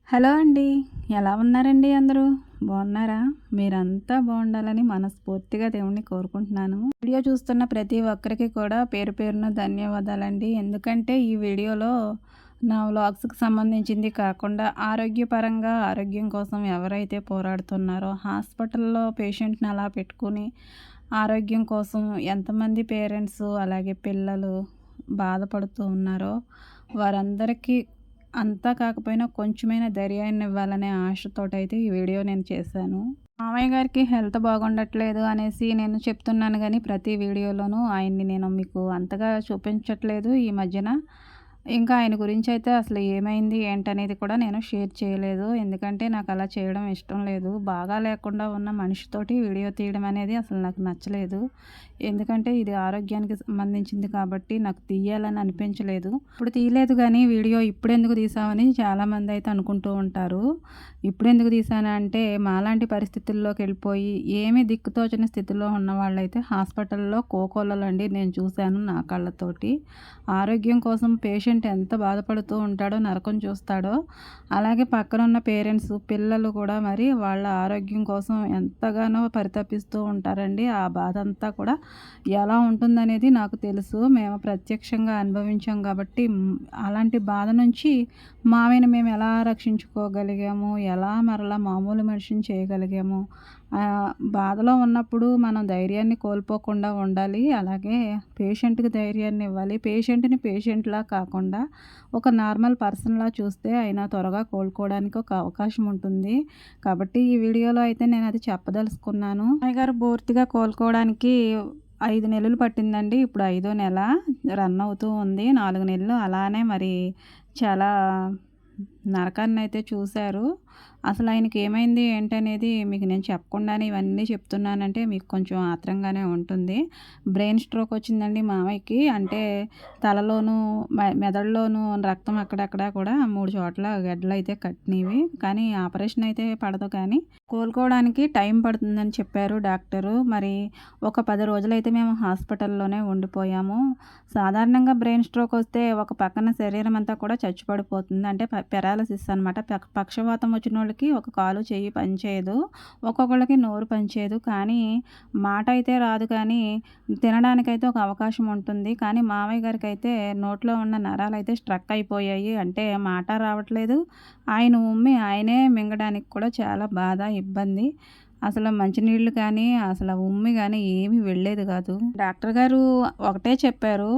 Hello అండి. ఎలా ఉన్నారండి అందరూ? బాగున్నారా? మీరంతా బాగుండాలని మనస్ఫూర్తిగా దేవుడిని కోరుకుంటున్నాను. వీడియో చూస్తున్న ప్రతి ఒక్కరికి కూడా పేరు పేరున ధన్యవాదాలండి. ఎందుకంటే ఈ వీడియోలో నా వ్లాగ్స్‌కి సంబంధించింది కాకుండా ఆరోగ్యపరంగా ఆరోగ్యం కోసం ఎవరైతే పోరాడుతున్నారో హాస్పిటల్‌లో పేషెంట్‌ని అలా పెట్టుకొని ఆరోగ్యం కోసం ఎంతమంది పేరెంట్స్ అలాగే పిల్లలు బాధపడుతూ ఉన్నారో వారందరికీ అంతా కాకపోయినా కొంచెమైనా ధైర్యాన్ని ఇవ్వాలనే ఆశతోటైతే ఈ వీడియో నేను చేశాను. మామయ్య గారికి హెల్త్ బాగుండట్లేదు అనేసి నేను చెప్తున్నాను గానీ, ప్రతి వీడియోలోనూ ఆయన్ని నేను మీకు అంతగా చూపించట్లేదు ఈ మధ్యన. ఇంకా ఆయన గురించయితే అసలు ఏమైంది, ఏంటనేది కూడా నేను షేర్ చేయలేదు. ఎందుకంటే నాకలా చేయడం ఇష్టం లేదు. బాగా లేకుండా ఉన్న మనిషితోటి వీడియో తీయడం అనేది అసలు నాకు నచ్చలేదు. ఎందుకంటే ఇది ఆరోగ్యానికి సంబంధించింది కాబట్టి నాకు తీయాలని అనిపించలేదు. ఇప్పుడు తీయలేదు గానీ వీడియో ఇప్పుడెందుకు తీసావని చాలామందయితే అనుకుంటూ ఉంటారు. ఇప్పుడెందుకు తీశాను అంటే మాలాంటి పరిస్థితుల్లోకెళ్ళిపోయి ఏమీ దిక్కుతోచని స్థితిలో ఉన్నవాళ్ళైతే హాస్పిటల్‌లో కోకొల్లలండి నేను చూశాను నా కళ్ళతోటి. ఆరోగ్యం కోసం పేషెంట్ ఎంత బాధపడుతూ ఉంటాడో, నరకం చూస్తాడో, అలాగే పక్కనున్న పేరెంట్స్, పిల్లలు కూడా మరి వాళ్ళ ఆరోగ్యం కోసం ఎంతగానో పరితపిస్తూ ఉంటారండి. ఆ బాధంతా కూడా ఎలా ఉంటుందనేది నాకు తెలుసు. మేము ప్రత్యక్షంగా అనుభవించాం కాబట్టి అలాంటి బాధ నుంచి మావయ్యని మేము ఎలా రక్షించుకోగలిగాము, ఎలా మరలా మామూలు మనిషిని చేయగలిగాము. బాధలో ఉన్నప్పుడు మనం ధైర్యాన్ని కోల్పోకుండా ఉండాలి. అలాగే పేషెంట్‌కి ధైర్యాన్ని ఇవ్వాలి. పేషెంట్‌ని పేషెంట్‌లా కాకుండా ఒక నార్మల్ పర్సన్‌లా చూస్తే ఆయన త్వరగా కోలుకోవడానికి ఒక అవకాశం ఉంటుంది. కాబట్టి ఈ వీడియోలో అయితే నేను అది చెప్పదలుచుకున్నాను. అయ్య గారు పూర్తిగా కోలుకోవడానికి 5 నెలలు పట్టిందండి. ఇప్పుడు ఐదో నెల రన్ అవుతూ ఉంది. 4 నెలలు అలానే మరి చాలా నరకాన్నయితే చూశారు. అసలు ఆయనకి ఏమైంది ఏంటనేది మీకు నేను చెప్పకుండానే ఇవన్నీ చెప్తున్నానంటే మీకు కొంచెం ఆత్రంగానే ఉంటుంది. బ్రెయిన్ స్ట్రోక్ వచ్చిందండి మామయ్యకి. అంటే తలలోనూ, మెదడులోనూ రక్తం అక్కడక్కడ కూడా 3 చోట్ల గడ్డలైతే కట్టినవి. కానీ ఆపరేషన్ అయితే పడదు కానీ కోలుకోవడానికి టైం పడుతుందని చెప్పారు డాక్టరు. మరి ఒక 10 రోజులైతే మేము హాస్పిటల్‌లోనే ఉండిపోయాము. సాధారణంగా బ్రెయిన్ స్ట్రోక్ వస్తే ఒక పక్కన శరీరం అంతా కూడా చచ్చుపడిపోతుంది. అంటే పెరాలసిస్ అనమాట. పక్షవాతం వచ్చినోళ్ళకి ఒక కాలు, చెయ్యి పనిచేయదు. ఒక్కొక్కళ్ళకి నోరు పనిచేయదు. కానీ మాట అయితే రాదు కానీ తినడానికైతే ఒక అవకాశం ఉంటుంది. కానీ మామయ్య గారికైతే నోట్లో ఉన్న నరాలైతే స్ట్రక్ అయిపోయాయి. అంటే మాట రావట్లేదు. ఆయన ఉమ్మి ఆయనే మింగడానికి కూడా చాలా బాధ, ఇబ్బంది. అసలు మంచినీళ్ళు కానీ, అసలు ఉమ్మి గానీ ఏమీ వెళ్ళేది కాదు. డాక్టర్ గారు ఒకటే చెప్పారు.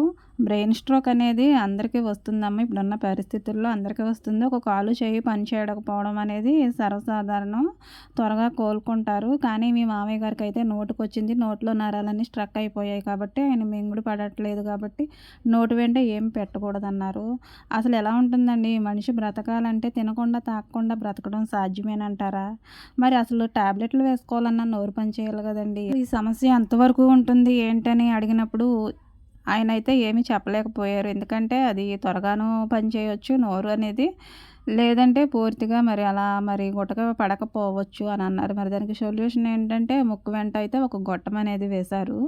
బ్రెయిన్ స్ట్రోక్ అనేది అందరికీ వస్తుందమ్మా. ఇప్పుడున్న పరిస్థితుల్లో అందరికీ వస్తుంది. ఒక కాలు, చెయ్యి పని చేయకపోవడం అనేది సర్వసాధారణం. త్వరగా కోలుకుంటారు. కానీ మీ మామయ్య గారికైతే నోటికొచ్చింది. నోట్లో నరాలన్నీ స్ట్రక్ అయిపోయాయి కాబట్టి ఆయన మింగుడు పడట్లేదు కాబట్టి నోటి వెంట ఏమి పెట్టకూడదన్నారు. అసలు ఎలా ఉంటుందండి మనిషి బ్రతకాలంటే తినకుండా, తాగకుండా బ్రతకడం సాధ్యమేనంటారా? మరి అసలు టాబ్లెట్లు వేసుకోవాలన్నా నోరు పని చేయాలి కదండీ! ఈ సమస్య ఎంతవరకు ఉంటుంది ఏంటని అడిగినప్పుడు ఆయనైతే ఏమీ చెప్పలేకపోయారు. ఎందుకంటే అది త్వరగాను పనిచేయొచ్చు నోరు అనేది. లేదంటే పూర్తిగా మరి అలా మరి గుటక పడకపోవచ్చు అని అన్నారు. మరి దానికి సొల్యూషన్ ఏంటంటే ముక్కు వెంట అయితే ఒక గొట్టం అనేది వేశారు.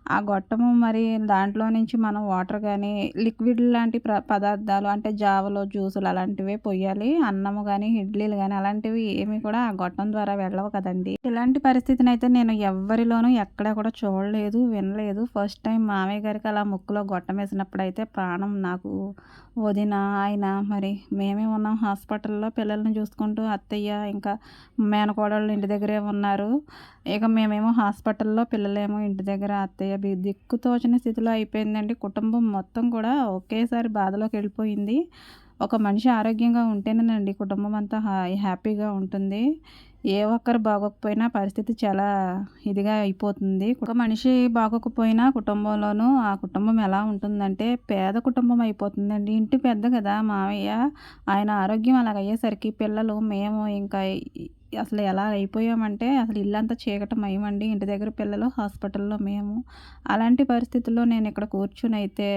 ఆ గొట్టము మరి దాంట్లో నుంచి మనం వాటర్ గానీ, లిక్విడ్ లాంటి పదార్థాలు అంటే జావలో, జ్యూసులు అలాంటివే పొయ్యాలి. అన్నము గానీ, ఇడ్లీలు గానీ అలాంటివి ఏమి కూడా ఆ గొట్టం ద్వారా వెళ్ళవు కదండీ! ఇలాంటి పరిస్థితినైతే నేను ఎవ్వరిలోనూ ఎక్కడా కూడా చూడలేదు, వినలేదు. ఫస్ట్ టైం మామయ్య గారికి అలా ముక్కులో గొట్టమేసినప్పుడైతే ప్రాణం నాకు వదిన, ఆయన మరి మేమే ఉన్నాం హాస్పిటల్‌లో పిల్లల్ని చూసుకుంటూ. అత్తయ్య, ఇంకా మేనకోడళ్ళు ఇంటి దగ్గరే ఉన్నారు. ఇక మేమేమో హాస్పిటల్‌లో, పిల్లలేమో ఇంటి దగ్గర. అత్తయ్య దిక్కుతోచని స్థితిలో అయిపోయిందండి. కుటుంబం మొత్తం కూడా ఒకేసారి బాధలోకెళ్ళిపోయింది. ఒక మనిషి ఆరోగ్యంగా ఉంటేనేనండి కుటుంబం అంతా హ్యాపీగా ఉంటుంది. ఏ ఒక్కరు బాగోకపోయినా పరిస్థితి చాలా ఇదిగా అయిపోతుంది. ఒక మనిషి బాగోకపోయినా కుటుంబంలోనూ ఆ కుటుంబం ఎలా ఉంటుందంటే పేద కుటుంబం అయిపోతుందండి. ఇంటి పెద్ద కదా మావయ్య. ఆయన ఆరోగ్యం అలాగయ్యేసరికి పిల్లలు, మేము ఇంకా అసలు ఎలా అయిపోయామంటే అసలు ఇల్లంతా చీకటమయమండి. ఇంటి దగ్గర పిల్లలు, హాస్పిటల్‌లో మేము. అలాంటి పరిస్థితుల్లో నేనిక్కడ కూర్చొనైతే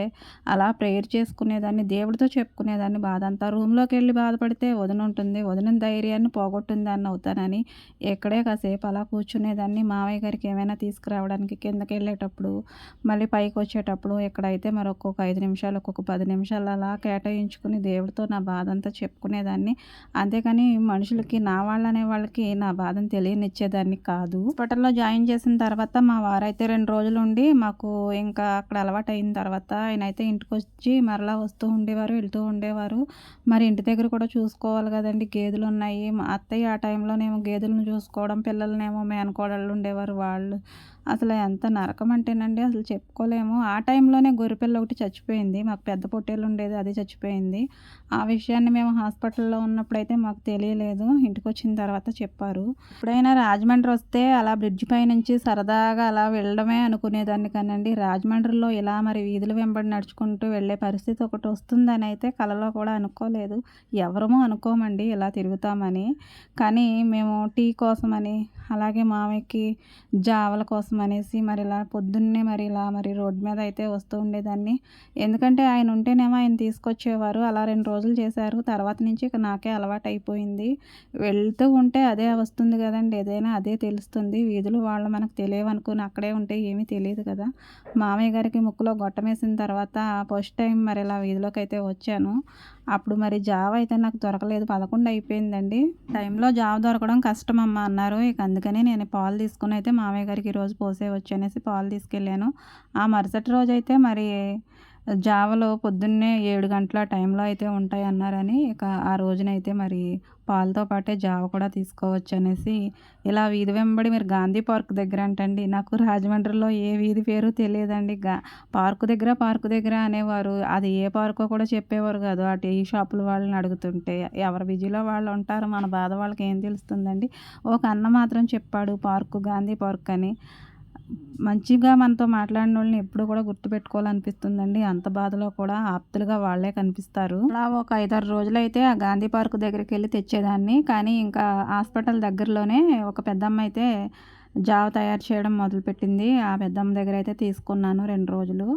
అలా ప్రేయర్ చేసుకునేదాన్ని, దేవుడితో చెప్పుకునేదాన్ని బాధంతా. రూమ్‌లోకెళ్ళి బాధపడితే వదినుంటుంది. వదిన ధైర్యాన్ని పోగొట్టిందాన్నవుతానని ఇక్కడే కాసేపు అలా కూర్చునేదాన్ని. మావయ్య గారికి ఏమైనా తీసుకురావడానికి కిందకెళ్ళేటప్పుడు, మళ్ళీ పైకొచ్చేటప్పుడు ఇక్కడైతే మరి ఒక్కొక్క 5 నిమిషాలు, ఒక్కొక్క 10 నిమిషాలు అలా కేటాయించుకుని దేవుడితో నా బాధంతా చెప్పుకునేదాన్ని. అంతేకాని మనుషులకి నా వాళ్ళనే వాళ్ళకి నా బాధను తెలియనిచ్చేదాన్ని కాదు. హాస్పిటల్‌లో జాయిన్ చేసిన తర్వాత మా వారైతే 2 రోజులుండి మాకు ఇంకా అక్కడ అలవాటయిన తర్వాత ఆయనైతే ఇంటికొచ్చి మరలా వస్తూ ఉండేవారు, వెళ్తూ ఉండేవారు. మరి ఇంటి దగ్గర కూడా చూసుకోవాలి గదండీ! గేదెలున్నాయి. మా అత్తయ్య ఆ టైంలోనేమో గేదెలను చూసుకోవడం, పిల్లలనేమో మేనకోడళ్ళు ఉండేవారు వాళ్ళు. అసలు ఎంత నరకమంటేనండి అసలు చెప్పుకోలేము. ఆ టైంలోనే గొర్రెపిల్ల ఒకటి చచ్చిపోయింది. మాకు పెద్ద పొట్టేలుండేది అది చచ్చిపోయింది. ఆ విషయాన్ని మేము హాస్పిటల్‌లో ఉన్నప్పుడైతే మాకు తెలియలేదు. ఇంటికొచ్చిన తర్వాత చెప్పారు. ఎప్పుడైనా రాజమండ్రి వస్తే అలా బ్రిడ్జ్ పైనుంచి సరదాగా అలా వెళ్ళడమే అనుకునేదాన్ని కానండి, రాజమండ్రిలో ఇలా మరి వీధుల వెంబడి నడుచుకుంటూ వెళ్ళే పరిస్థితి ఒకటొస్తుందనైతే కలలో కూడా అనుకోలేదు. ఎవరము అనుకోమండి ఇలా తిరుగుతామని. కానీ మేము టీ కోసమని, అలాగే మామయ్యకి జావల కోసం అనేసి మరి ఇలా పొద్దున్నే మరి ఇలా మరి రోడ్డు మీద అయితే వస్తూ ఉండేదాన్ని. ఎందుకంటే ఆయన ఉంటేనేమో ఆయన తీసుకొచ్చేవారు. అలా 2 రోజులు చేశారు. తర్వాత నుంచి ఇక నాకే అలవాటయిపోయింది. వెళ్తూ ఉంటే అదే వస్తుంది గదండీ! ఏదైనా అదే తెలుస్తుంది. వీధులు వాళ్ళు మనకు తెలియవనుకుని అక్కడే ఉంటే ఏమీ తెలీదు కదా! మామయ్య గారికి ముక్కులో గొట్టమేసిన తర్వాత ఫస్ట్ టైం మరి ఇలా వీధిలోకైతే వచ్చాను. అప్పుడు మరి జావ అయితే నాకు దొరకలేదు. 11 అయిపోయిందండి. టైంలో జావ దొరకడం కష్టమమ్మా అన్నారు. ఇక అందుకని నేను పాలు తీసుకొనైతే మామయ్య గారికి ఈరోజు పోసేయొచ్చు అనేసి పాలు తీసుకెళ్ళాను. ఆ మరుసటి రోజైతే మరి జావలు పొద్దున్నే 7 గంటల టైంలో అయితే ఉంటాయన్నారని ఇక ఆ రోజునైతే మరి పాలతో పాటే జావ కూడా తీసుకోవచ్చనేసి ఇలా వీధి వెంబడి మీరు గాంధీ పార్క్ దగ్గర అంటండి. నాకు రాజమండ్రిలో ఏ వీధి పేరు తెలియదండి. పార్కు దగ్గర అనేవారు. అది ఏ పార్కో కూడా చెప్పేవారు కాదు. ఆ టీ షాపుల వాళ్ళని అడుగుతుంటే ఎవరి బిజీలో వాళ్ళు ఉంటారు. మన బాధ వాళ్ళకి ఏం తెలుస్తుందండి. ఒక అన్న మాత్రం చెప్పాడు పార్కు, గాంధీ పార్క్ అని. మంచిగా మనతో మాట్లాడినోళ్ళని ఎప్పుడు కూడా గుర్తుపెట్టుకోవాలనిపిస్తుందండి. అంత బాధలో కూడా ఆప్తులుగా వాళ్ళే కనిపిస్తారు. అలా ఒక 5, 6 రోజులైతే ఆ గాంధీ పార్క్ దగ్గరికెళ్ళి తెచ్చేదాన్ని. కానీ ఇంకా హాస్పిటల్ దగ్గరలోనే ఒక పెద్దమ్మైతే జావ తయారు చేయడం మొదలుపెట్టింది. ఆ పెద్దమ్మ దగ్గరైతే తీసుకున్నాను 2 రోజులు.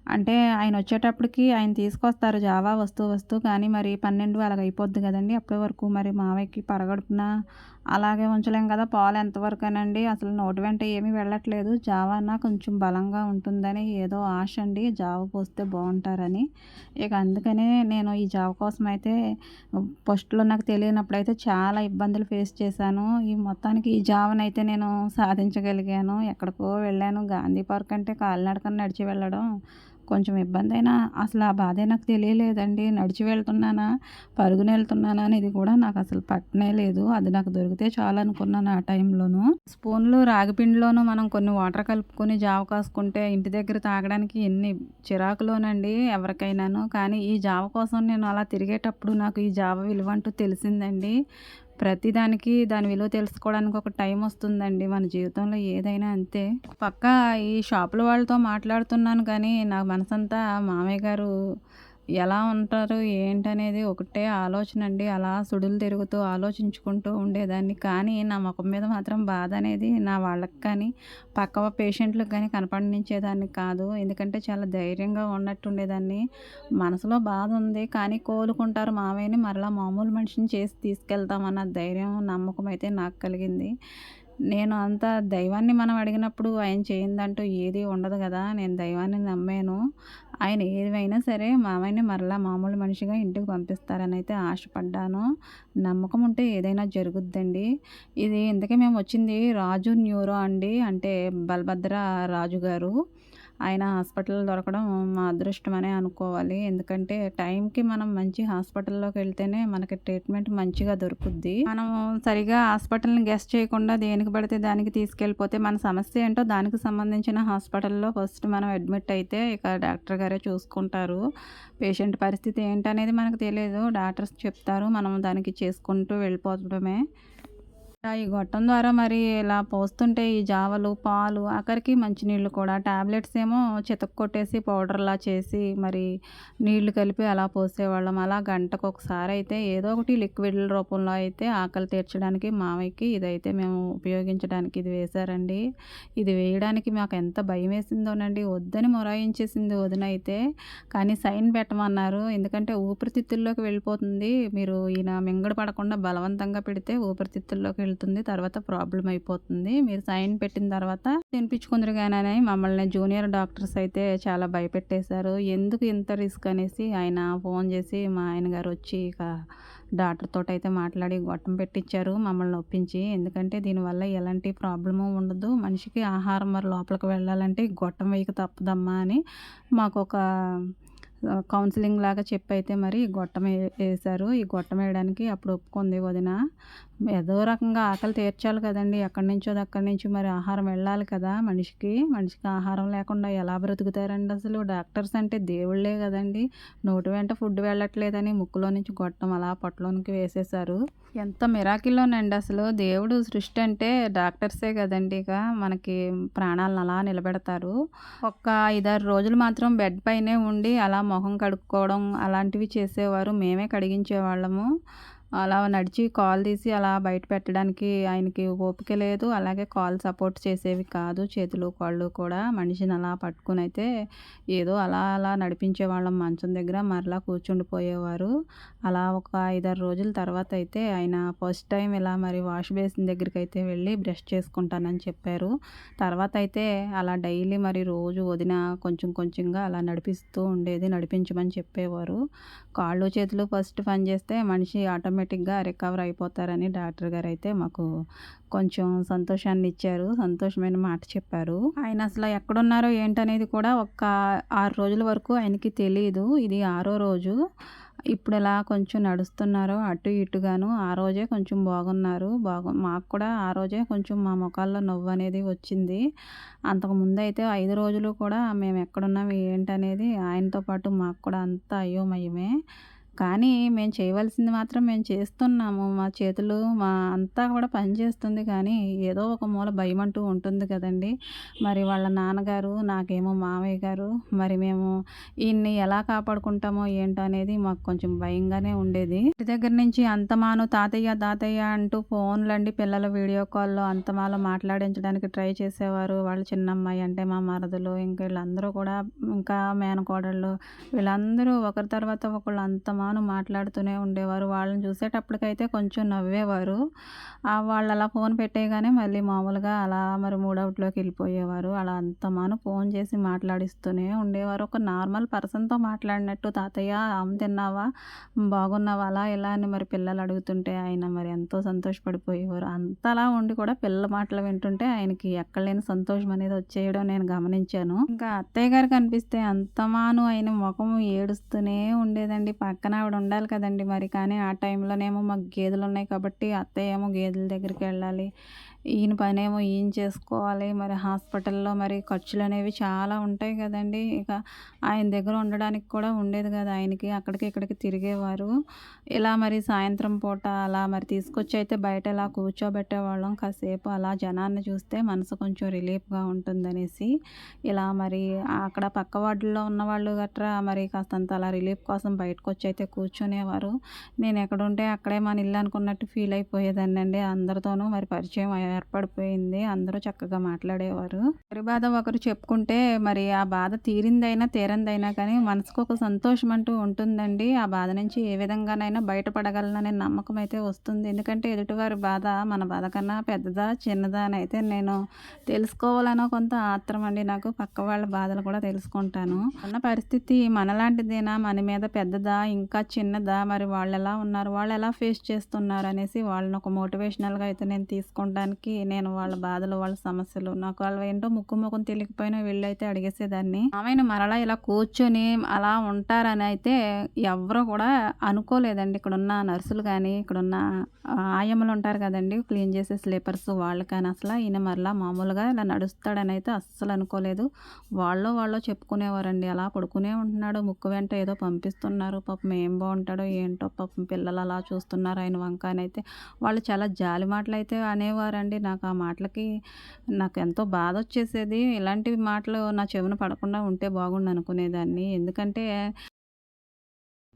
అంటే ఆయనొచ్చేటప్పటికి ఆయన తీసుకొస్తారు జావా వస్తూ కానీ మరి 12 అలాగ అయిపోద్ది గదండీ! అప్పటి వరకు మరి మావయ్యకి పరగడుపున అలాగే ఉంచలేం కదా! పాలు ఎంతవరకేనండి అసలు నోటి వెంట ఏమీ వెళ్ళట్లేదు. జావా అన్నా కొంచెం బలంగా ఉంటుందని ఏదో ఆశ అండి. జావ పోస్తే బావుంటారని. ఇక అందుకనే నేను ఈ జావ కోసమైతే ఫస్ట్‌లో నాకు తెలియనప్పుడైతే చాలా ఇబ్బందులు ఫేస్ చేశాను. మొత్తానికి ఈ జావనైతే నేను సాధించగలిగాను. ఎక్కడికో వెళ్ళాను. గాంధీ పార్క్ అంటే కాలినడకన నడిచి వెళ్ళడం కొంచెం ఇబ్బందైనా అసలు ఆ బాధే నాకు తెలియలేదండి. నడిచి వెళ్తున్నానా, పరుగున వెళ్తున్నానా అనేది కూడా నాకసలు పట్టనే లేదు. అది నాకు దొరికితే చాలనుకున్నాను ఆ టైంలోను. స్పూన్లు రాగిపిండిలోను మనం కొన్ని వాటర్ కలుపుకొని జావ కాసుకుంటే ఇంటి దగ్గర తాగడానికి ఎన్ని చిరాకులోనండి ఎవరికైనాను. కానీ ఈ జావ కోసం నేను అలా తిరిగేటప్పుడు నాకు ఈ జావ విలువంటూ తెలిసిందండి. ప్రతిదానికి దాని విలువ తెలుసుకోవడానికి ఒక టైం వస్తుందండి. మన జీవితంలో ఏదైనా అంతే. పక్క ఈ షాపుల వాళ్ళతో మాట్లాడుతున్నాను కానీ నా మనసంతా మామయ్య గారు ఎలా ఉంటారు ఏంటనేది ఒకటే ఆలోచన అండి. అలా సుడులు తిరుగుతూ ఆలోచించుకుంటూ ఉండేదాన్ని. కానీ నా మొఖం మీద మాత్రం బాధ అనేది నా వాళ్ళకి కానీ పక్క పేషెంట్‌లకు కానీ కనపడించేదాన్ని కాదు. ఎందుకంటే చాలా ధైర్యంగా ఉన్నట్టు ఉండేదాన్ని. మనసులో బాధ ఉంది కానీ కోలుకుంటారు మామయ్యని మరలా మామూలు మనిషిని చేసి తీసుకెళ్తామన్న ధైర్యం, నమ్మకం అయితే నాకు కలిగింది. నేను అంత దైవాన్ని మనం అడిగినప్పుడు ఆయన చేయందంటూ ఏది ఉండదు గదా! నేను దైవాన్ని నమ్మాను. ఆయన ఏమైనా సరే మామయ్యని మరలా మామూలు మనిషిగా ఇంటికి పంపిస్తారనైతే ఆశపడ్డాను. నమ్మకం ఉంటే ఏదైనా జరుగుద్దండి. ఇది ఇంతకీ మేమొచ్చింది రాజు న్యూరో అండి. అంటే బలభద్ర రాజు గారు. ఆయన హాస్పిటల్ దొరకడం మా అదృష్టమనే అనుకోవాలి. ఎందుకంటే టైంకి మనం మంచి హాస్పిటల్‌లోకెళ్తేనే మనకి ట్రీట్మెంట్ మంచిగా దొరుకుద్ది. మనం సరిగ్గా హాస్పిటల్‌ని గెస్ చేయకుండా దేనికి పడితే దానికి తీసుకెళ్ళిపోతే మన సమస్య ఏంటో దానికి సంబంధించిన హాస్పిటల్‌లో ఫస్ట్ మనం అడ్మిట్ అయితే ఇక డాక్టర్ గారే చూసుకుంటారు. పేషెంట్ పరిస్థితి ఏంటనేది మనకు తెలియదు. డాక్టర్స్ చెప్తారు. మనం దానికి చేసుకుంటూ వెళ్ళిపోవడమే. ఈ గొట్టం ద్వారా మరి ఇలా పోస్తుంటే ఈ జావలు, పాలు, ఆఖరికి మంచినీళ్ళు కూడా టాబ్లెట్స్ ఏమో చితక్కొట్టేసి పౌడర్‌లా చేసి మరి నీళ్లు కలిపి అలా పోసేవాళ్ళం. అలా గంటకొకసారయితే ఏదో ఒకటి లిక్విడ్‌ల రూపంలో అయితే ఆకలి తీర్చడానికి మావయ్యకి ఇదైతే మేము ఉపయోగించడానికి ఇది వేశారండి. ఇది వేయడానికి మాకెంత భయమేసిందోనండి. వద్దని మొరాయించేసింది వదినైతే. కానీ సైన్ పెట్టమన్నారు. ఎందుకంటే ఊపిరితిత్తుల్లోకి వెళ్ళిపోతుంది. మీరు ఈయన మింగడ పడకుండా బలవంతంగా పెడితే ఊపిరితిత్తుల్లోకి వెళ్తుంది. తర్వాత ప్రాబ్లమ్ అయిపోతుంది. మీరు సైన్ పెట్టిన తర్వాత తినిపించుకుందురుగానని మమ్మల్ని జూనియర్ డాక్టర్స్ అయితే చాలా భయపెట్టేశారు. ఎందుకు ఇంత రిస్క్ అనేసి ఆయన ఫోన్ చేసి మా ఆయన గారు వచ్చి ఇక డాక్టర్ తోటైతే మాట్లాడి గొట్టం పెట్టించారు మమ్మల్ని ఒప్పించి. ఎందుకంటే దీనివల్ల ఎలాంటి ప్రాబ్లము ఉండదు. మనిషికి ఆహారం మరి లోపలికి వెళ్ళాలంటే గొట్టం వేయక తప్పదమ్మా అని మాకొక కౌన్సిలింగ్ లాగా చెప్పైతే మరి గొట్టం వేశారు. ఈ గొట్టం వేయడానికి అప్పుడు ఒప్పుకుంది వదిన. ఏదో రకంగా ఆకలి తీర్చాలి కదండీ! ఎక్కడి నుంచో అక్కడి నుంచి మరి ఆహారం వెళ్ళాలి కదా మనిషికి. మనిషికి ఆహారం లేకుండా ఎలా బ్రతుకుతారండి అసలు? డాక్టర్స్ అంటే దేవుళ్ళే కదండీ! నోటి వెంట ఫుడ్ వెళ్ళట్లేదని ముక్కులో నుంచి గొట్టం అలా పొట్టలోనికి వేసేశారు. ఎంత మిరాకిల్లోనండి అసలు. దేవుడు సృష్టి అంటే డాక్టర్సే కదండీ! ఇక మనకి ప్రాణాలను అలా నిలబెడతారు. ఒక్క 5, 6 రోజులు మాత్రం బెడ్ పైనే ఉండి అలా మొహం కడుక్కోవడం అలాంటివి చేసేవారు. మేమే కడిగించేవాళ్ళము. అలా నడిచి కాలు తీసి అలా బయట పెట్టడానికి ఆయనకి ఓపిక లేదు. అలాగే కాళ్ళు సపోర్ట్ చేసేవి కాదు. చేతులు, కాళ్ళు కూడా మనిషిని అలా పట్టుకునైతే ఏదో అలా అలా నడిపించేవాళ్ళం మంచం దగ్గర. మరలా కూర్చుండిపోయేవారు. అలా ఒక 5, 6 రోజుల తర్వాత అయితే ఆయన ఫస్ట్ టైం ఇలా మరి వాష్ బేసిన్ దగ్గరికైతే వెళ్ళి బ్రష్ చేసుకుంటానని చెప్పారు. తర్వాత అయితే అలా డైలీ మరి రోజు వదిన కొంచెం కొంచెంగా అలా నడిపిస్తూ ఉండేది. నడిపించమని చెప్పేవారు. కాళ్ళు, చేతులు ఫస్ట్ పనిచేస్తే మనిషి ఆటోమేటిక్‌గా రికవర్ అయిపోతారని డాక్టర్ గారైతే మాకు కొంచెం సంతోషాన్ని ఇచ్చారు. సంతోషమైన మాట చెప్పారు. ఆయన అసలు ఎక్కడున్నారో ఏంటనేది కూడా ఒక 6 రోజుల వరకు ఆయనకి తెలీదు. ఇది 6రో రోజు. ఇప్పుడిలా కొంచెం నడుస్తున్నారు అటు ఇటుగాను. ఆ రోజే కొంచెం బాగున్నారు. మాకు కూడా ఆ రోజే కొంచెం మా మొఖాల్లో నవ్వనేది వచ్చింది. అంతకుముందయితే 5 రోజులు కూడా మేము ఎక్కడున్నాం ఏంటనేది ఆయనతో పాటు మాకు కూడా అంతా అయోమయమే. కానీ మేము చేయవలసింది మాత్రం మేము చేస్తున్నాము. మా చేతులు అంతా కూడా పనిచేస్తుంది. కానీ ఏదో ఒక మూల భయమంటూ ఉంటుంది కదండీ! మరి వాళ్ళ నాన్నగారు, నాకేమో మామయ్య గారు. మరి మేము ఈయన్ని ఎలా కాపాడుకుంటామో ఏంటో అనేది మాకు కొంచెం భయంగానే ఉండేది. ఇంటి దగ్గర నుంచి అంతమాను తాతయ్య, తాతయ్య అంటూ ఫోన్‌లండి పిల్లల వీడియో కాల్‌లో అంతమాలో మాట్లాడించడానికి ట్రై చేసేవారు. వాళ్ళ చిన్నమ్మాయి అంటే మా మరదలు, ఇంకా వీళ్ళందరూ కూడా ఇంకా మేనకోడళ్ళు వీళ్ళందరూ ఒకరి తర్వాత ఒకళ్ళు అంతమాను మాట్లాడుతూనే ఉండేవారు. వాళ్ళని చూసేటప్పటికైతే కొంచెం నవ్వేవారు. వాళ్ళు అలా ఫోన్ పెట్టేయగానే మళ్ళీ మామూలుగా అలా మరి మూడవుట్లోకి వెళ్ళిపోయేవారు. అలా అంతమాను ఫోన్ చేసి మాట్లాడిస్తూనే ఉండేవారు. ఒక నార్మల్ పర్సన్‌తో మాట్లాడినట్టు తాతయ్య అమ్మ తిన్నావా? బాగున్నావా? అలా ఇలా అని మరి పిల్లలు అడుగుతుంటే ఆయన మరి ఎంతో సంతోషపడిపోయేవారు. అంతలా ఉండి కూడా పిల్లల మాటలు వింటుంటే ఆయనకి ఎక్కడలేని సంతోషం అనేది వచ్చేయడం నేను గమనించాను. ఇంకా అత్తయ్య గారు కనిపిస్తే అంతమాను ఆయన ముఖం ఏడుస్తూనే ఉండేదండి. పక్కన ఆవిడ ఉండాలి కదండీ మరి. కానీ ఆ టైంలోనేమో మాకు గేదెలున్నాయి కాబట్టి అత్తయ్య ఏమో గేదెల దగ్గరికి వెళ్ళాలి. ఈయన పనేమో ఈయన చేసుకోవాలి. మరి హాస్పిటల్‌లో మరి ఖర్చులనేవి చాలా ఉంటాయి కదండీ! ఇక ఆయన దగ్గర ఉండడానికి కూడా ఉండేది కాదు ఆయనకి. అక్కడికి ఇక్కడికి తిరిగేవారు. ఇలా మరి సాయంత్రం పూట అలా మరి తీసుకొచ్చి అయితే బయట ఇలా కూర్చోబెట్టేవాళ్ళం. కాసేపు అలా జనాన్ని చూస్తే మనసు కొంచెం రిలీఫ్‌గా ఉంటుందనేసి. ఇలా మరి అక్కడ పక్క వార్డుల్లో ఉన్నవాళ్ళు గట్రా మరి కాస్తంత అలా రిలీఫ్ కోసం బయటకొచ్చి అయితే కూర్చునేవారు. నేను ఎక్కడుంటే అక్కడే మన ఇల్లు అనుకున్నట్టు ఫీల్ అయిపోయేదాన్నండి. అందరితోనూ మరి పరిచయం ఏర్పడిపోయింది. అందరూ చక్కగా మాట్లాడేవారు. ఒకరి బాధ ఒకరు చెప్పుకుంటే మరి ఆ బాధ తీరిందైనా తీరందైనా కానీ మనసుకు ఒక సంతోషం అంటూ ఉంటుందండి. ఆ బాధ నుంచి ఏ విధంగానైనా బయటపడగలననే నమ్మకం అయితే వస్తుంది. ఎందుకంటే ఎదుటివారి బాధ మన బాధ కన్నా పెద్దదా, చిన్నదా అని అయితే నేను తెలుసుకోవాలనో కొంత ఆత్రం అండి నాకు. పక్క వాళ్ళ బాధలు కూడా తెలుసుకుంటాను. ఉన్న పరిస్థితి మనలాంటిదేనా, మన మీద పెద్దదా, ఇంకా చిన్నదా, మరి వాళ్ళు ఎలా ఉన్నారు, వాళ్ళు ఎలా ఫేస్ చేస్తున్నారు అనేసి వాళ్ళని ఒక మోటివేషనల్‌గా అయితే నేను తీసుకోవడానికి వచ్చేసరికి నేను వాళ్ళ బాధలు, వాళ్ళ సమస్యలు నాకు ఏంటో ముక్కు మొఖం తెలియకపోయినా వెళ్ళైతే అడిగేసేదాన్ని. మామయ్యని మరలా ఇలా కూర్చొని అలా ఉంటారని అయితే ఎవ్వరు కూడా అనుకోలేదండి. ఇక్కడున్న నర్సులు గానీ, ఇక్కడున్న ఆయమ్మలు ఉంటారు కదండీ! క్లీన్ చేసే స్లీపర్స్ వాళ్ళు కానీ ఈయన మరలా మామూలుగా ఇలా నడుస్తాడని అయితే అస్సలు అనుకోలేదు. వాళ్ళో చెప్పుకునేవారండి. అలా పడుకునే ఉంటున్నాడు. ముక్కు వెంట ఏదో పంపిస్తున్నారు. పాపం ఏం బాగుంటాడో ఏంటో పాపం పిల్లలు అలా చూస్తున్నారు ఆయన వంక అని అయితే వాళ్ళు చాలా జాలి మాటలైతే అనేవారండి. నాకు ఆ మాటలకి నాకు ఎంతో బాధొచ్చేసేది. ఇలాంటి మాటలు నా చెవిన పడకుండా ఉంటే బాగుండు అనుకునేదాన్ని. ఎందుకంటే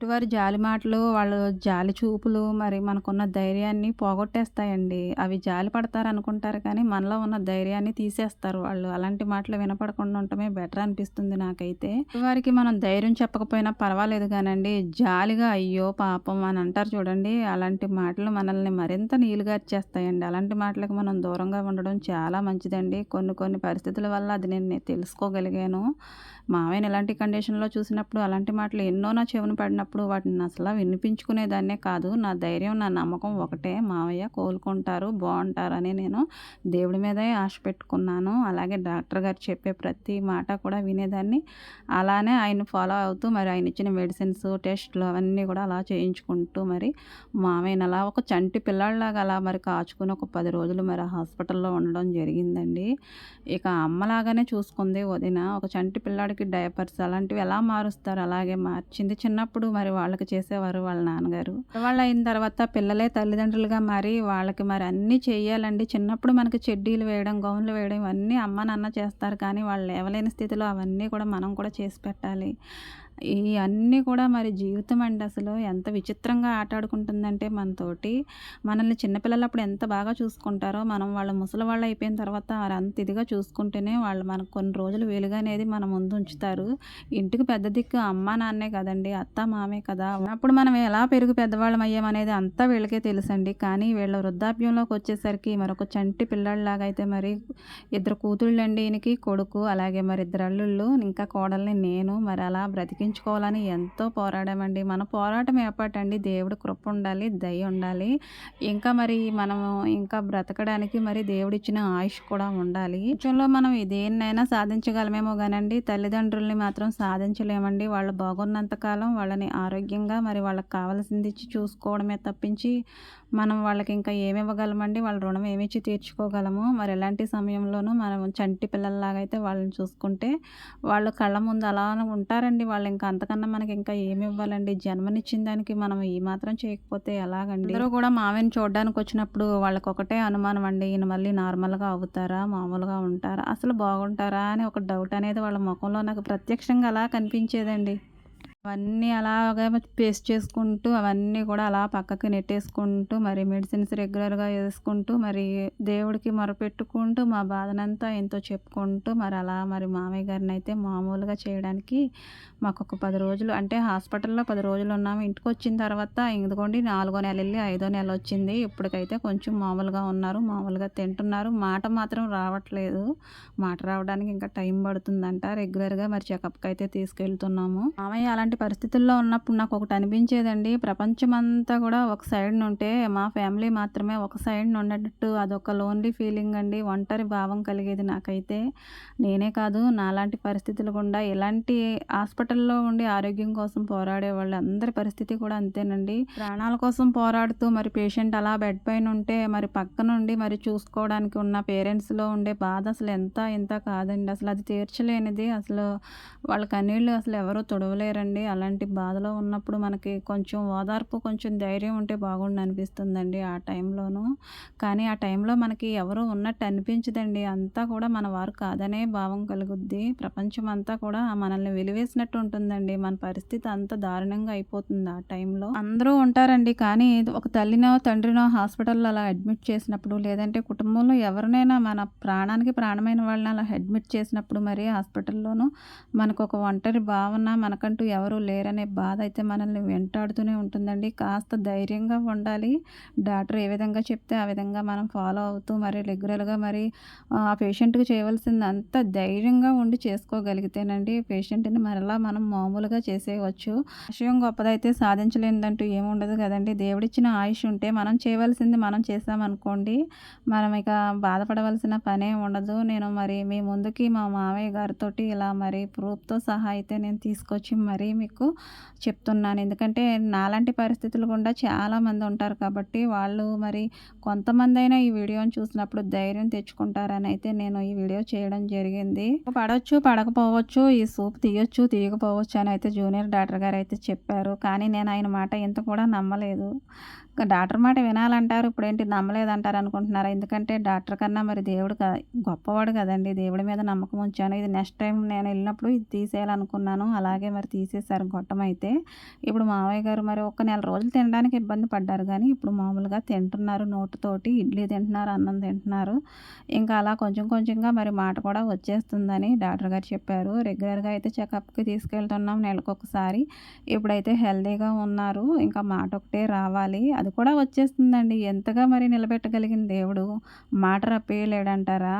ఎదుటివారి జాలి మాటలు, వాళ్ళు జాలి చూపులు మరి మనకున్న ధైర్యాన్ని పోగొట్టేస్తాయండి. అవి జాలి పడతారనుకుంటారు కానీ, మనలో ఉన్న ధైర్యాన్ని తీసేస్తారు వాళ్ళు. అలాంటి మాటలు వినపడకుండా ఉండటమే బెటర్ అనిపిస్తుంది నాకైతే. వారికి మనం ధైర్యం చెప్పకపోయినా పర్వాలేదు గానండి, జాలిగా అయ్యో పాపం అని అంటారు చూడండి, అలాంటి మాటలు మనల్ని మరింత నీలుగార్చేస్తాయండి. అలాంటి మాటలకు మనం దూరంగా ఉండడం చాలా మంచిదండి. కొన్ని పరిస్థితుల వల్ల అది నేను తెలుసుకోగలిగాను. మావయ్యని ఇలాంటి కండిషన్‌లో చూసినప్పుడు అలాంటి మాటలు ఎన్నో నా చెవిన పడినప్పుడు వాటిని అసల వినిపించుకునేదాన్నే కాదు. నా ధైర్యం, నా నమ్మకం ఒకటే మావయ్య కోలుకుంటారు, బావుంటారని నేను దేవుడి మీదే ఆశ పెట్టుకున్నాను. అలాగే డాక్టర్ గారు చెప్పే ప్రతి మాట కూడా వినేదాన్ని. అలానే ఆయన్ని ఫాలో అవుతూ మరి ఆయన ఇచ్చిన మెడిసిన్స్, టెస్ట్‌లు అవన్నీ కూడా అలా చేయించుకుంటూ మరి మావయ్యని అలా ఒక చంటి పిల్లాడిలాగా అలా మరి కాచుకొని ఒక 10 రోజులు మరి హాస్పిటల్‌లో ఉండడం జరిగిందండి. ఇక అమ్మలాగానే చూసుకుంది వదిన. ఒక చంటి పిల్లాడికి డైపర్స్ అలాంటివి ఎలా మారుస్తారు అలాగే మార్చింది. చిన్నప్పుడు మరి వాళ్ళకి చేసేవారు వాళ్ళ నాన్నగారు. పెద్దవాళ్ళు అయిన తర్వాత పిల్లలే తల్లిదండ్రులుగా మారి వాళ్ళకి మరి అన్నీ చెయ్యాలండి. చిన్నప్పుడు మనకి చెడ్డీలు వేయడం, గౌన్లు వేయడం ఇవన్నీ అమ్మ, నాన్న చేస్తారు. కానీ వాళ్ళు లేవలేని స్థితిలో అవన్నీ కూడా మనం కూడా చేసి పెట్టాలి. ఇయన్నీ కూడా మరి జీవితం అండి అసలు ఎంత విచిత్రంగా ఆటాడుకుంటుందంటే మనతోటి. మనల్ని చిన్నపిల్లలప్పుడు ఎంత బాగా చూసుకుంటారో, మనం వాళ్ళు ముసలివాళ్ళు అయిపోయిన తర్వాత అంత ఇదిగా చూసుకుంటేనే వాళ్ళు మనకు కొన్ని రోజులు వెలుగు అనేది మన ముందు ఉంచుతారు. ఇంటికి పెద్ద దిక్కు అమ్మ, నాన్నే కదండీ! అత్త, మామే కదా! అప్పుడు మనం ఎలా పెరిగి పెద్దవాళ్ళం అయ్యామనేది అంతా వీళ్ళకే తెలుసండి. కానీ వీళ్ళ వృద్ధాప్యంలోకి వచ్చేసరికి మరొక చంటి పిల్లాడిలాగా అయితే మరి ఇద్దరు కూతుళ్ళండి ఈయనకి, కొడుకు అలాగే మరి ఇద్దరు అల్లుళ్ళు, ఇంకా కోడల్ని నేను మరి అలా బ్రతికించుకోవాలని ఎంతో పోరాడామండి. మన పోరాటం ఏపాటండి, దేవుడి కృప ఉండాలి, దయ ఉండాలి. ఇంకా మరి మనము ఇంకా బ్రతకడానికి మరి దేవుడిచ్చిన ఆయుష్ కూడా ఉండాలి. కొంచెంలో మనం దేన్నైనా సాధించగలమేమో గానండి, తల్లిదండ్రుల్ని మాత్రం సాధించలేమండి. వాళ్ళు బాగున్నంత కాలం వాళ్ళని ఆరోగ్యంగా మరి వాళ్ళకి కావాల్సింది ఇచ్చి చూసుకోవడమే తప్పించి మనం వాళ్ళకి ఇంకా ఏమి ఇవ్వగలమండి? వాళ్ళ రుణం ఏమిచ్చి తీర్చుకోగలము? మరి ఎలాంటి సమయంలోనూ మనం చంటి పిల్లల్లాగా అయితే వాళ్ళని చూసుకుంటే వాళ్ళు కళ్ళ ముందు అలానే ఉంటారండి. వాళ్ళు ఇంకా అంతకన్నా మనకి ఇంకా ఏమి ఇవ్వాలండి? జన్మనిచ్చిన దానికి మనం ఈ మాత్రం చేయకపోతే ఎలాగండి? అందరూ కూడా మావయ్యని చూడడానికి వచ్చినప్పుడు వాళ్ళకొకటే అనుమానం అండి. ఈయన మళ్ళీ నార్మల్‌గా అవుతారా? మామూలుగా ఉంటారా? అసలు బాగుంటారా? అని ఒక డౌట్ అనేది వాళ్ళ మొఖంలో నాకు ప్రత్యక్షంగా అలా కనిపించేదండి. అవన్నీ అలాగా పేస్ట్ చేసుకుంటూ, అవన్నీ కూడా అలా పక్కకి నెట్టేసుకుంటూ, మరి మెడిసిన్స్ రెగ్యులర్‌గా యేసుకుంటూ, మరి దేవుడికి మొరపెట్టుకుంటూ, మా బాధనంతా ఆయనతో చెప్పుకుంటూ, మరి అలా మరి మామయ్య గారినైతే మామూలుగా చేయడానికి మాకొక 10 రోజులు అంటే హాస్పిటల్‌లో 10 రోజులున్నాము. ఇంటికొచ్చిన తర్వాత ఇదిగోండి 4 నెలెళ్ళి 5 నెలొచ్చింది. ఇప్పటికైతే కొంచెం మామూలుగా ఉన్నారు. మామూలుగా తింటున్నారు. మాట మాత్రం రావట్లేదు. మాట రావడానికి ఇంకా టైం పడుతుందంట. రెగ్యులర్‌గా మరి చెకప్‌కైతే తీసుకెళ్తున్నాము. మామయ్య అలాంటి పరిస్థితుల్లో ఉన్నప్పుడు నాకొకటి అనిపించేదండి. ప్రపంచమంతా కూడా ఒక సైడ్‌నుంటే మా ఫ్యామిలీ మాత్రమే ఒక సైడ్‌నున్నట్టు అదొక లోన్లీ ఫీలింగ్ అండి. ఒంటరి భావం కలిగేది నాకైతే. నేనే కాదు నాలాంటి పరిస్థితులు గుండా ఇలాంటి హాస్పిటల్‌లో ఉండి ఆరోగ్యం కోసం పోరాడే వాళ్ళందరి పరిస్థితి కూడా అంతేనండి. ప్రాణాల కోసం పోరాడుతూ మరి పేషెంట్ అలా బెడ్ పైన ఉంటే మరి పక్కనుండి మరి చూసుకోవడానికి ఉన్న పేరెంట్స్‌లో ఉండే బాధ అసలు ఎంత ఇంత కాదండి. అసలు అది తీర్చలేనిది. అసలు వాళ్ళ కన్నీళ్ళు అసలు ఎవరు తుడవలేరండి. అలాంటి బాధలో ఉన్నప్పుడు మనకి కొంచెం ఓదార్పు, కొంచెం ధైర్యం ఉంటే బాగుండు అనిపిస్తుందండి ఆ టైంలోనూ. కానీ ఆ టైంలో మనకి ఎవరు ఉన్నట్టు అనిపించదండి. అంతా కూడా మన వారు కాదనే భావం కలుగుద్ది. ప్రపంచం అంతా కూడా మనల్ని వెలివేసినట్టు ఉంటుందండి. మన పరిస్థితి అంత దారుణంగా అయిపోతుంది ఆ టైంలో. అందరూ ఉంటారండి. కానీ ఒక తల్లినో, తండ్రినో హాస్పిటల్‌లో అలా అడ్మిట్ చేసినప్పుడు, లేదంటే కుటుంబంలో ఎవరినైనా మన ప్రాణానికి ప్రాణమైన వాళ్ళని అలా అడ్మిట్ చేసినప్పుడు మరి హాస్పిటల్‌లోనూ మనకొక ఒంటరి భావన, మనకంటూ ఎవరు ఎవరు లేరనే బాధ అయితే మనల్ని వెంటాడుతూనే ఉంటుందండి. కాస్త ధైర్యంగా ఉండాలి. డాక్టర్ ఏ విధంగా చెప్తే ఆ విధంగా మనం ఫాలో అవుతూ మరి రెగ్యులర్‌గా మరి ఆ పేషెంట్‌కి చేయవలసిందంతా ధైర్యంగా ఉండి చేసుకోగలిగితేనండి పేషెంట్‌ని మరలా మనం మామూలుగా చేసేయవచ్చు. విషయం గొప్పదైతే సాధించలేనిదంటూ ఏముండదు కదండీ! దేవుడిచ్చిన ఆయుష్ ఉంటే మనం చేయవలసింది మనం చేశామనుకోండి, మనం ఇక బాధపడవలసిన పనే ఉండదు. నేను మరి మీ ముందుకి మా మామయ్య గారితోటి ఇలా మరి ప్రూఫ్‌తో సహా అయితే నేను తీసుకొచ్చి మరీ మీకు చెప్తున్నాను. ఎందుకంటే నాలాంటి పరిస్థితులు గుండా చాలామంది ఉంటారు కాబట్టి, వాళ్ళు మరి కొంతమందైనా ఈ వీడియోని చూసినప్పుడు ధైర్యం తెచ్చుకుంటారని అయితే నేను ఈ వీడియో చేయడం జరిగింది. పడొచ్చు, పడకపోవచ్చు, ఈ సూప్ తీయొచ్చు, తీయకపోవచ్చు అని అయితే జూనియర్ డాక్టర్ గారైతే చెప్పారు. కానీ నేను ఆయన మాట ఇంత కూడా నమ్మలేదు. డాక్టర్ మాట వినాలంటారు, ఇప్పుడేంటి నమ్మలేదంటారు అనుకుంటున్నారా? ఎందుకంటే డాక్టర్ కన్నా మరి దేవుడు గొప్పవాడు కదండీ! దేవుడి మీద నమ్మకం ఉంచాను. ఇది నెక్స్ట్ టైం నేను వెళ్ళినప్పుడు ఇది తీసేయాలనుకున్నాను. అలాగే మరి తీసేశారు గొట్టమైతే. ఇప్పుడు మామయ్య గారు మరి ఒక నెల రోజులు తినడానికి ఇబ్బంది పడ్డారు గానీ, ఇప్పుడు మామూలుగా తింటున్నారు నోటితోటి. ఇడ్లీ తింటున్నారు, అన్నం తింటున్నారు. ఇంకా అలా కొంచెం కొంచెంగా మరి మాట కూడా వచ్చేస్తుందని డాక్టర్ గారు చెప్పారు. రెగ్యులర్‌గా అయితే చెకప్‌కి తీసుకెళ్తున్నాం నెలకొకసారి. ఇప్పుడైతే హెల్తీగా ఉన్నారు. ఇంకా మాట ఒకటే రావాలి. అది కూడా వచ్చేస్తుందండి. ఎంతగా మరి నిలబెట్టగలిగిన దేవుడు మాట రప్పేయలేడంటారా?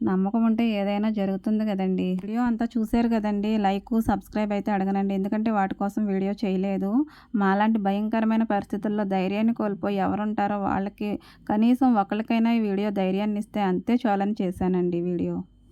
నమ్మకం ఉంటే ఏదైనా జరుగుతుంది గదండీ! వీడియో అంతా చూసారు గదండీ! లైకు, సబ్స్క్రైబ్ అయితే అడగనండి. ఎందుకంటే వాటి కోసం వీడియో చేయలేదు. మాలాంటి భయంకరమైన పరిస్థితుల్లో ధైర్యాన్ని కోల్పోయి ఎవరుంటారో వాళ్ళకి కనీసం ఒకళ్ళకైనా ఈ వీడియో ధైర్యాన్నిస్తే అంతే చాలని చేశానండి వీడియో.